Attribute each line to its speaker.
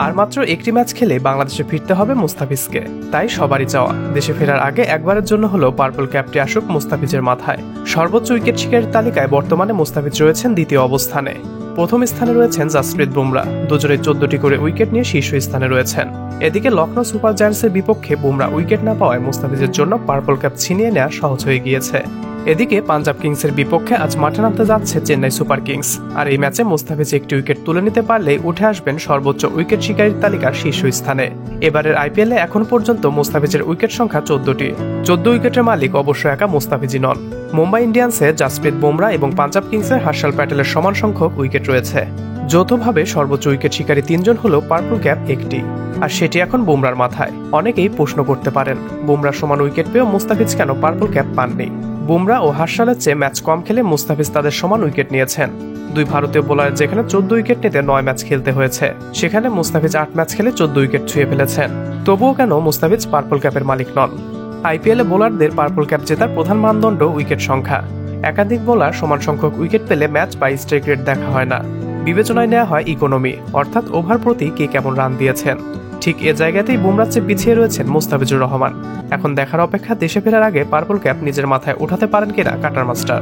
Speaker 1: আর মাত্র একটি ম্যাচ খেলে বাংলাদেশে ফিরতে হবে মুস্তাফিজকে। তাই সবারই চাওয়া দেশে ফেরার আগে একবারের জন্য হলেও পার্পল ক্যাপটি আসুক মুস্তাফিজের মাথায়। সর্বোচ্চ উইকেট শিকারের তালিকায় বর্তমানে মুস্তাফিজ রয়েছেন দ্বিতীয় অবস্থানে। প্রথম স্থানে রয়েছেন জাসপ্রীত বুমরা, দুজনে 14টি করে উইকেট নিয়ে শীর্ষ স্থানে রয়েছেন। এদিকে লখনৌ সুপার জায়ান্টসের বিপক্ষে বুমরা উইকেট না পাওয়ায় মুস্তাফিজের জন্য পার্পল ক্যাপ ছিনিয়ে নেওয়া সহজ হয়ে গিয়েছে। এদিকে পাঞ্জাব কিংসের বিপক্ষে আজ মাঠে নামতে যাচ্ছে চেন্নাই সুপার কিংস। আর এই ম্যাচে মুস্তাফিজ একটি উইকেট তুলে নিতে পারলেই উঠে আসবেন সর্বোচ্চ উইকেট শিকারীর তালিকার শীর্ষ স্থানে। এবারের আইপিএলে এখন পর্যন্ত মুস্তাফিজের উইকেট সংখ্যা 14টি। 14 উইকেটের মালিক অবশ্য একা মুস্তাফিজই নন। মুম্বাই ইন্ডিয়ান্সে জাসপ্রীত বুমরা এবং পাঞ্জাব কিংসের হর্ষল প্যাটেলের সমান সংখ্যক উইকেট রয়েছে। যৌথভাবে সর্বোচ্চ উইকেট শিকারী 3 জন হলেও পার্পল ক্যাপ একটি, আর সেটি এখন বুমরার মাথায়। অনেকেই প্রশ্ন করতে পারেন, বুমরার সমান উইকেট পেয়েও মুস্তাফিজ কেন পার্পল ক্যাপ পাননি? বুমরা ও হর্ষলের চেয়ে ম্যাচ কম খেলে মুস্তাফিজ তাদের সমান উইকেট নিয়েছেন। দুই ভারতীয় বোলারের যেখানে 14 উইকেট নিতে 9 ম্যাচ খেলতে হয়েছে, সেখানে মুস্তাফিজ 8 ম্যাচ খেলে 14 উইকেট ছুঁয়ে ফেলেছেন। তবুও কেন মুস্তাফিজ পার্পল ক্যাপের মালিক নন? আইপিএলে বোলারদের পার্পল ক্যাপ জেতার প্রধান মানদণ্ড উইকেট সংখ্যা। একাধিক বোলার সমান সংখ্যক উইকেট পেলে ম্যাচ বা স্ট্রাইক রেট দেখা হয় না, বিবেচনায় নেওয়া হয় ইকোনমি, অর্থাৎ ওভার প্রতি কে কেমন রান দিয়েছেন। ঠিক এ জায়গাতেই বুমরার চেয়ে পিছিয়ে রয়েছেন মুস্তাফিজুর রহমান। এখন দেখার অপেক্ষা দেশে ফেরার আগে পার্পল ক্যাপ নিজের মাথায় উঠাতে পারেন কিনা কাটার মাস্টার।